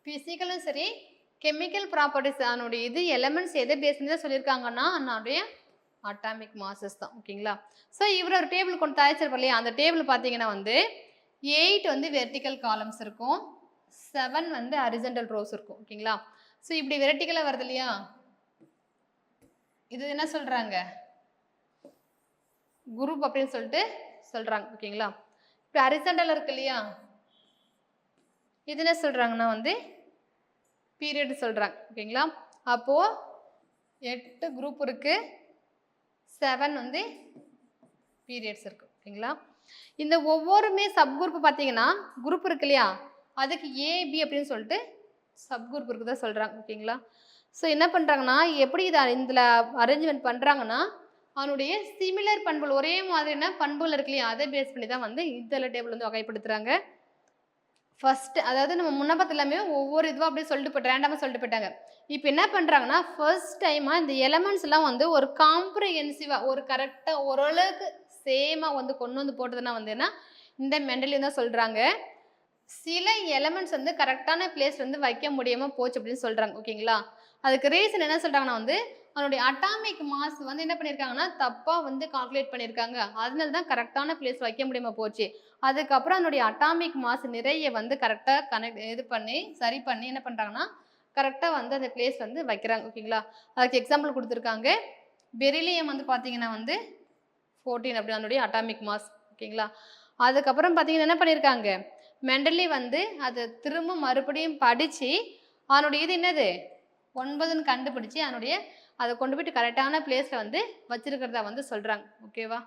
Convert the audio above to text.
ஃபிசிக்கலும் சரி chemical properties அதனுடைய இது எலமெண்ட்ஸ் எதை பேஸ் பண்ணி தான் சொல்லியிருக்காங்கன்னா அதனுடைய அட்டாமிக் மாசஸ் தான். ஓகேங்களா? ஸோ இவர் ஒரு டேபிள் கொண்டு தயாரிச்சிருப்பார் இல்லையா, அந்த டேபிள் பார்த்தீங்கன்னா வந்து 8 வந்து வெர்டிக்கல் காலம்ஸ் இருக்கும், 7 வந்து ஹரிசாண்டல் ரோஸ் இருக்கும். ஓகேங்களா? ஸோ இப்படி வெர்டிக்கலாக வருது இல்லையா, இது என்ன சொல்கிறாங்க, குரூப் அப்படின்னு சொல்லிட்டு சொல்கிறாங்க. ஓகேங்களா? இப்போ ஹரிசாண்டல் இருக்கு இல்லையா, இது என்ன சொல்கிறாங்கன்னா வந்து பீரியட் சொல்கிறாங்க. ஓகேங்களா? அப்போது 8 குரூப் இருக்குது, 7 வந்து பீரியட்ஸ் இருக்கு. ஓகேங்களா? இந்த ஒவ்வொருமே சப் குரூப் பார்த்தீங்கன்னா குரூப் இருக்கு இல்லையா, அதுக்கு ஏபி அப்படின்னு சொல்லிட்டு சப் குரூப் இருக்குதா சொல்கிறாங்க. ஓகேங்களா? ஸோ என்ன பண்ணுறாங்கன்னா எப்படி இதை இதில் அரேஞ்ச்மெண்ட் பண்ணுறாங்கன்னா அவனுடைய சிமிலர் பண்புகள் ஒரே மாதிரியான பண்புகள் இருக்கு இல்லையா, அதை பேஸ் பண்ணி தான் வந்து இதில் டேபிள் வந்து வகைப்படுத்துகிறாங்க. ஃபர்ஸ்ட் அதாவது நம்ம முன்ன பார்த்து எல்லாமே ஒவ்வொரு இதுவாக அப்படியே சொல்லிட்டு போட்டு ரேண்டமாக சொல்லிட்டு போயிட்டாங்க. இப்போ என்ன பண்ணுறாங்கன்னா ஃபர்ஸ்ட் டைமாக இந்த எலமெண்ட்ஸ் எல்லாம் வந்து ஒரு காம்ப்ரிஹென்சிவாக ஒரு கரெக்டாக ஓரளவுக்கு சேமாக வந்து கொண்டு வந்து போட்டதுன்னா வந்து என்ன இந்த மெண்டலியம் தான் சொல்கிறாங்க. சில எலமெண்ட்ஸ் வந்து கரெக்டான பிளேஸ் வந்து வைக்க முடியாமல் போச்சு அப்படின்னு சொல்கிறாங்க. ஓகேங்களா? அதுக்கு ரீசன் என்ன சொல்கிறாங்கன்னா வந்து அதனுடைய அட்டாமிக் மாஸ் வந்து என்ன பண்ணியிருக்காங்கன்னா தப்பாக வந்து கால்குலேட் பண்ணியிருக்காங்க, அதனால தான் கரெக்டான பிளேஸ் வைக்க முடியாமல் போச்சு. அதுக்கப்புறம் அதனுடைய அட்டாமிக் மாஸ் நிறைய வந்து கரெக்டாக இது பண்ணி சரி பண்ணி என்ன பண்ணுறாங்கன்னா கரெக்டாக வந்து அந்த பிளேஸ் வந்து வைக்கிறாங்க. ஓகேங்களா? அதுக்கு எக்ஸாம்பிள் கொடுத்துருக்காங்க. பெரிலியம் வந்து பார்த்தீங்கன்னா வந்து 14 அப்படி அதனுடைய அட்டாமிக் மாஸ். ஓகேங்களா? அதுக்கப்புறம் பார்த்தீங்கன்னா என்ன பண்ணியிருக்காங்க, மெண்டலி வந்து அதை திரும்ப மறுபடியும் படித்து அதனுடைய இது என்னது 9ன்னு கண்டுபிடிச்சி அதனுடைய அதை கொண்டு போயிட்டு கரெக்டான பிளேஸில் வந்து வச்சிருக்கிறதா வந்து சொல்கிறாங்க. ஓகேவா?